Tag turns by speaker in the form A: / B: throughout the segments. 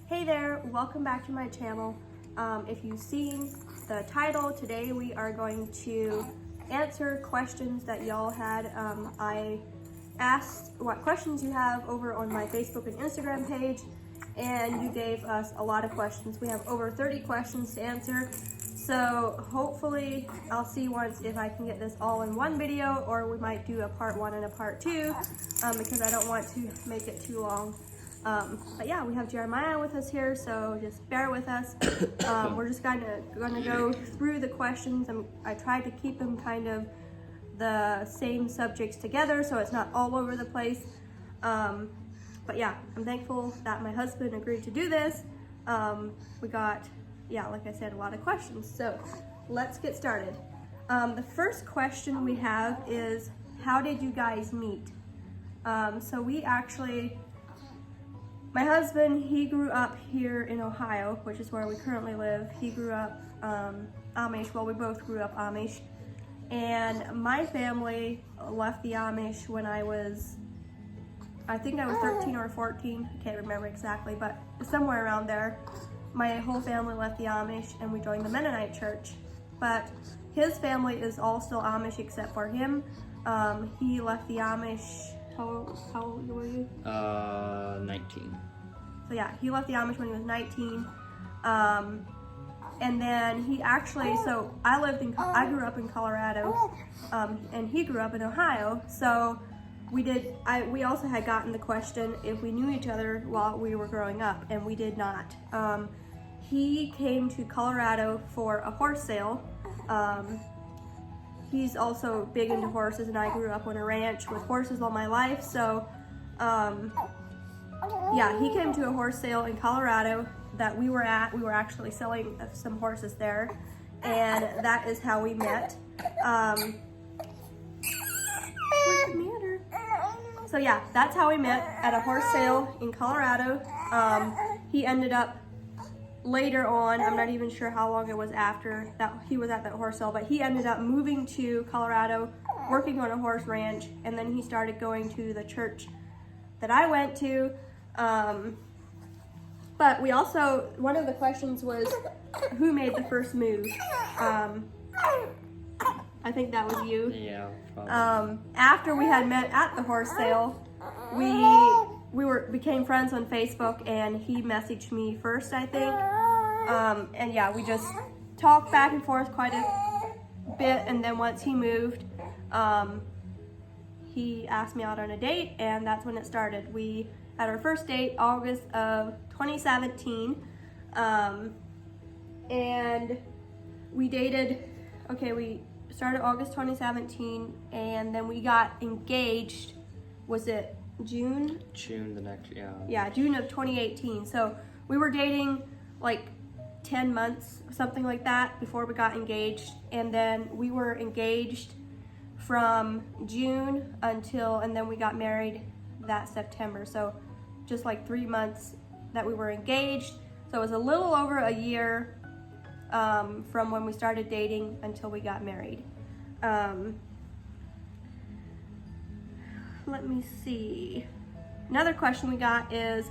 A: Hey there, welcome back to my channel. If you've seen the title, today we are going to answer questions that y'all had. I asked what questions you have over on my Facebook and Instagram page, and you gave us a lot of questions. We have over 30 questions to answer, so hopefully I'll see once if I can get this all in one video, or we might do a part 1 and a part 2, because I don't want to make it too long. But yeah, we have Jeremiah with us here, so just bear with us. We're just gonna go through the questions, and I tried to keep them kind of the same subjects together so it's not all over the place. But yeah, I'm thankful that my husband agreed to do this. We got, yeah, like I said, a lot of questions. So let's get started. The first question we have is, how did you guys meet? So we actually, my husband, he grew up here in Ohio, which is where we currently live. He grew up Amish, well, we both grew up Amish. And my family left the Amish when I think I was 13 or 14. I can't remember exactly, but somewhere around there. My whole family left the Amish and we joined the Mennonite church. But his family is all still Amish except for him. He left the Amish. How old were you?
B: 19.
A: So yeah, he left the Amish when he was 19. And then he actually, so I grew up in Colorado, and he grew up in Ohio. So we also had gotten the question if we knew each other while we were growing up, and we did not. He came to Colorado for a horse sale. He's also big into horses, and I grew up on a ranch with horses all my life. So, yeah, he came to a horse sale in Colorado that we were at. We were actually selling some horses there, and that is how we met. What's the matter? So yeah, that's how we met, at a horse sale in Colorado. He ended up later on, I'm not even sure how long it was after that he was at that horse sale, but he ended up moving to Colorado, working on a horse ranch, and then he started going to the church that I went to. But we also, one of the questions was, who made the first move? I think that was you.
B: Yeah, probably.
A: After we had met at the horse sale, we became friends on Facebook, and he messaged me first, I think. And yeah, we just talked back and forth quite a bit, and then once he moved, he asked me out on a date, and that's when it started. We had our first date August of 2017, and we dated, we started August 2017, and then we got engaged, was it June?
B: June the next, yeah.
A: Yeah, June of 2018. So we were dating like 10 months, something like that, before we got engaged. And then we were engaged from June and then we got married that September. So just like 3 months that we were engaged. So it was a little over a year from when we started dating until we got married. Let me see. Another question we got is,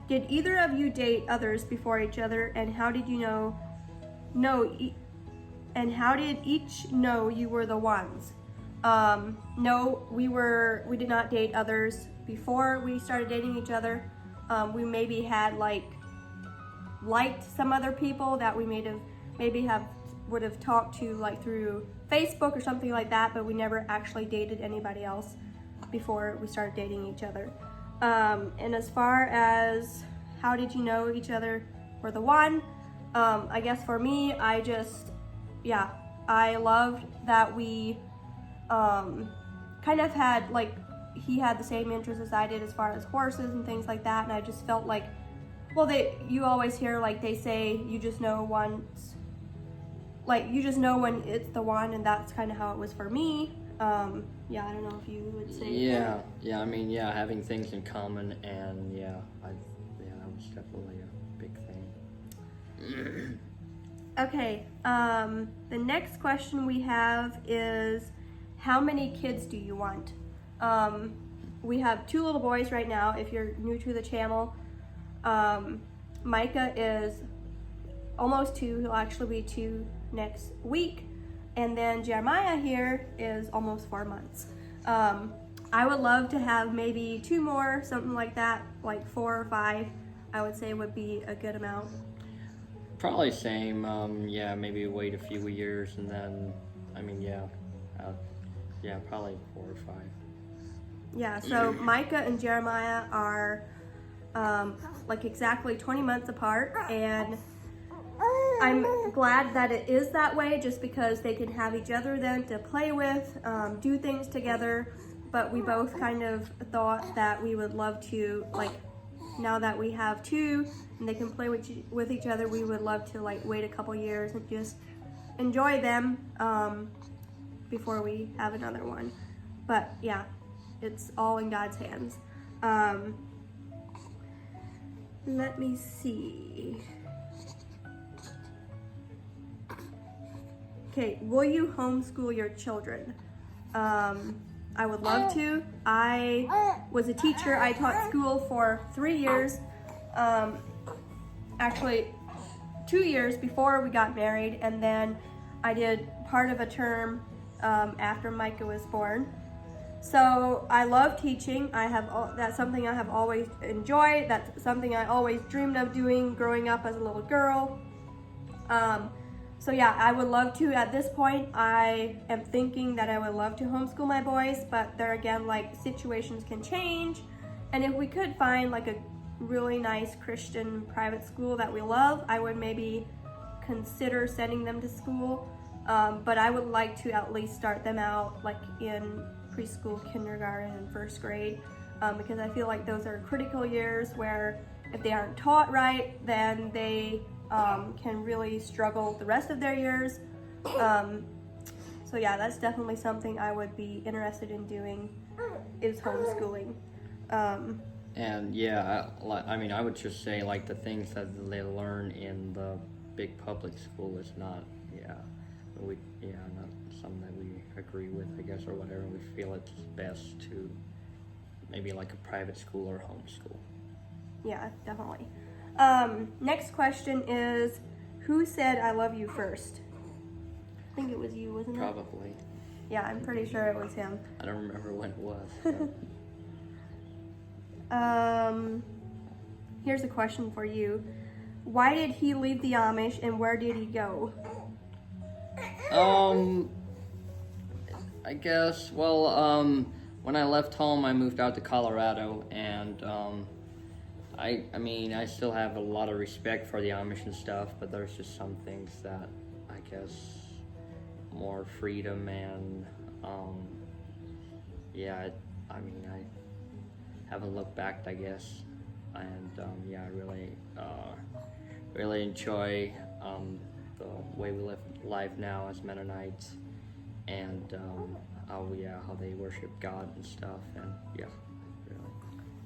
A: did either of you date others before each other, and how did you and how did each know you were the ones? No, we did not date others before we started dating each other. We maybe had liked some other people that we would have talked to like through Facebook or something like that, but we never actually dated anybody else before we started dating each other. And as far as how did you know each other were the one, I guess for me, I loved that we kind of had, like, he had the same interests as I did as far as horses and things like that, and I just felt like, well, you always hear, like, they say you just know once, like, you just know when it's the one, and that's kind of how it was for me. Yeah, I don't know if you would say that.
B: Yeah, I mean, yeah, having things in common, and that was definitely a big thing.
A: Okay, the next question we have is, how many kids do you want? We have 2 little boys right now, if you're new to the channel. Micah is almost 2. He'll actually be 2 next week. And then Jeremiah here is almost 4 months. I would love to have maybe 2 more, something like that, like 4 or 5, I would say would be a good amount.
B: Probably same. Yeah, maybe wait a few years and then, probably 4 or 5.
A: Yeah, so Micah and Jeremiah are like exactly 20 months apart, and I'm glad that it is that way just because they can have each other then to play with, do things together, but we both kind of thought that we would love to, like, now that we have 2 and they can play with each other, we would love to like wait a couple years and just enjoy them before we have another one. But yeah, it's all in God's hands. Let me see. Okay, will you homeschool your children? I would love to. I was a teacher. I taught school for 3 years. Actually, 2 years before we got married, and then I did part of a term after Micah was born. So I love teaching. That's something I have always enjoyed. That's something I always dreamed of doing growing up as a little girl. So yeah, I would love to. At this point, I am thinking that I would love to homeschool my boys, but there again, like, situations can change. And if we could find like a really nice Christian private school that we love, I would maybe consider sending them to school. But I would like to at least start them out like in preschool, kindergarten, and 1st grade, because I feel like those are critical years where if they aren't taught right, then they can really struggle the rest of their years. So yeah, that's definitely something I would be interested in doing, is homeschooling.
B: And yeah, I would just say like the things that they learn in the big public school is not, not something that we agree with, I guess, or whatever. We feel it's best to maybe like a private school or homeschool.
A: Yeah, definitely. Next question is, who said I love you first? I think it was you, wasn't it?
B: Probably.
A: Yeah, I'm pretty sure it was him.
B: I don't remember when it was.
A: Here's a question for you. Why did he leave the Amish and where did he go?
B: I guess, when I left home, I moved out to Colorado, and I still have a lot of respect for the Amish and stuff, but there's just some things that I guess more freedom and I haven't looked back, I guess, and I really enjoy the way we live life now as Mennonites, and how they worship God and stuff, and yeah.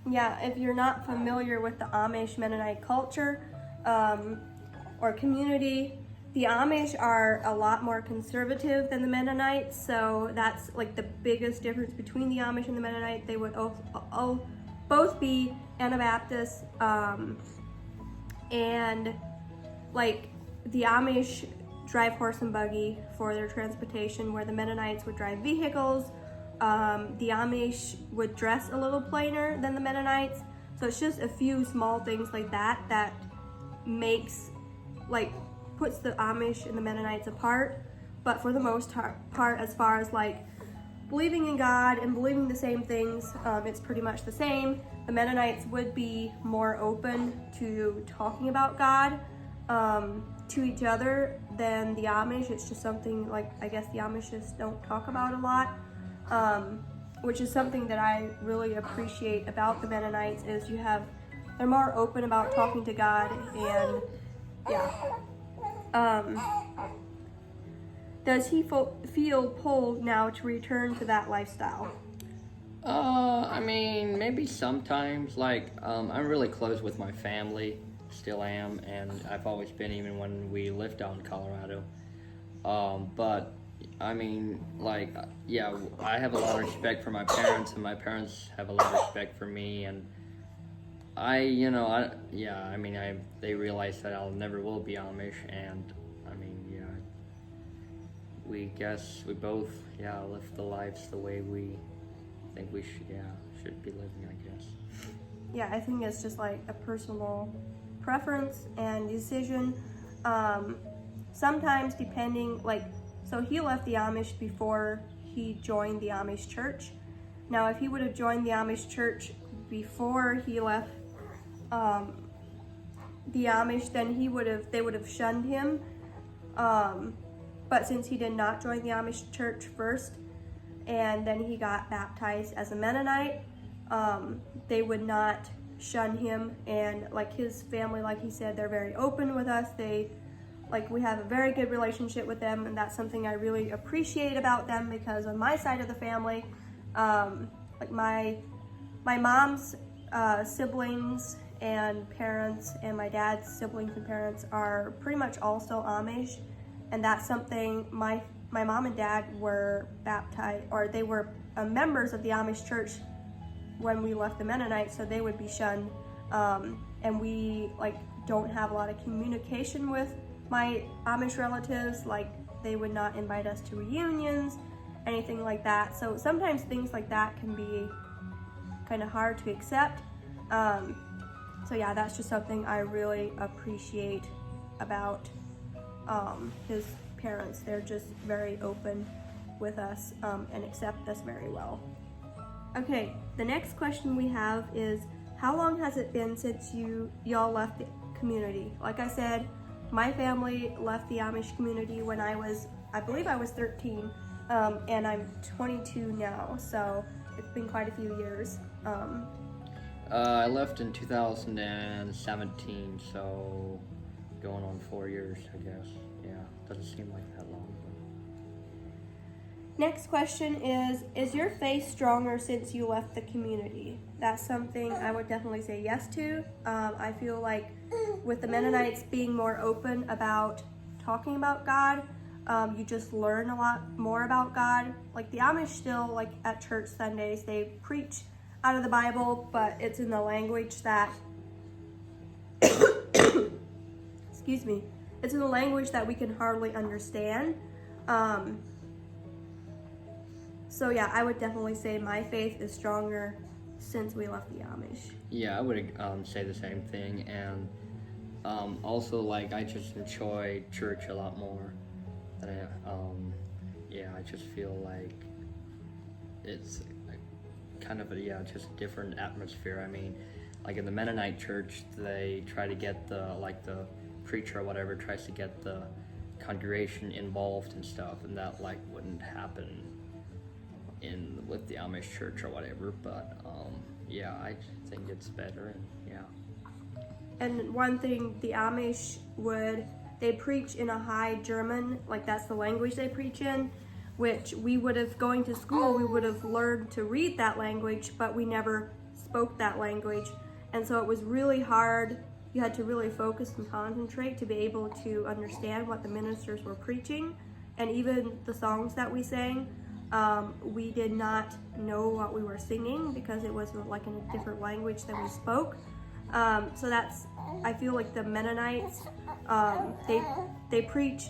A: Yeah, if you're not familiar with the Amish Mennonite culture or community, the Amish are a lot more conservative than the Mennonites, so that's like the biggest difference between the Amish and the Mennonite. They would both be Anabaptists, and like the Amish drive horse and buggy for their transportation, where the Mennonites would drive vehicles. The Amish would dress a little plainer than the Mennonites, so it's just a few small things like that makes, like, puts the Amish and the Mennonites apart. But for the most part, as far as like believing in God and believing the same things, it's pretty much the same. The Mennonites would be more open to talking about God to each other than the Amish. It's just something, like, I guess the Amish just don't talk about a lot. Which is something that I really appreciate about the Mennonites, is they're more open about talking to God, and yeah. Does he feel pulled now to return to that lifestyle?
B: Maybe sometimes, like, I'm really close with my family, still am, and I've always been, even when we lived out in Colorado. But I have a lot of respect for my parents, and my parents have a lot of respect for me, and they realize that I'll never will be Amish, and we both, live the lives the way we think we should be living, I guess.
A: Yeah, I think it's just like a personal preference and decision. Sometimes depending, so he left the Amish before he joined the Amish church. Now, if he would have joined the Amish church before he left the Amish, then they would have shunned him. But since he did not join the Amish church first, and then he got baptized as a Mennonite, they would not shun him. And his family, like he said, they're very open with us. We have a very good relationship with them, and that's something I really appreciate about them, because on my side of the family, my mom's siblings and parents and my dad's siblings and parents are pretty much all still Amish, and that's something my mom and dad were baptized, or they were members of the Amish church when we left the Mennonite, so they would be shunned. And we don't have a lot of communication with my Amish relatives. They would not invite us to reunions, anything like that. So sometimes things like that can be kind of hard to accept. So yeah, that's just something I really appreciate about his parents. They're just very open with us and accept us very well. Okay, the next question we have is, how long has it been since y'all left the community? Like I said, my family left the Amish community when I believe I was 13, and I'm 22 now, so it's been quite a few years.
B: I left in 2017, so going on 4 years, I guess. Yeah, doesn't seem like that long.
A: Next question is your faith stronger since you left the community? That's something I would definitely say yes to. I feel like with the Mennonites being more open about talking about God, you just learn a lot more about God. The Amish still, at church Sundays, they preach out of the Bible, but it's in the language that, excuse me, it's in the language that we can hardly understand. So yeah, I would definitely say my faith is stronger since we left the Amish.
B: Yeah, I would say the same thing, and also I just enjoy church a lot more. Than I just feel like it's kind of just a different atmosphere. I mean, in the Mennonite church, they try to get the preacher or whatever tries to get the congregation involved and stuff, and that wouldn't happen with the Amish church or whatever. But I think it's better, and yeah.
A: And one thing the Amish they preach in a high German, that's the language they preach in, which we would have, going to school, we would have learned to read that language, but we never spoke that language. And so it was really hard. You had to really focus and concentrate to be able to understand what the ministers were preaching. And even the songs that we sang, we did not know what we were singing because it was in a different language than we spoke. So I feel like the Mennonites, they preach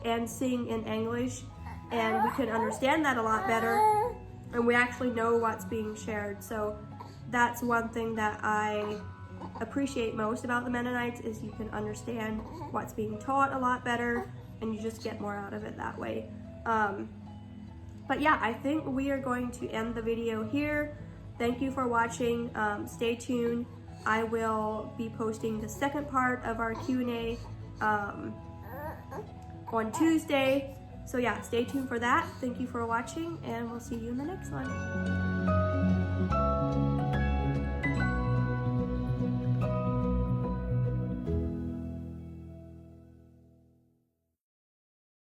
A: and sing in English, and we can understand that a lot better, and we actually know what's being shared. So that's one thing that I appreciate most about the Mennonites, is you can understand what's being taught a lot better, and you just get more out of it that way. But yeah, I think we are going to end the video here. Thank you for watching. Stay tuned. I will be posting the second part of our Q&A on Tuesday. So yeah, stay tuned for that. Thank you for watching, and we'll see you in the next one.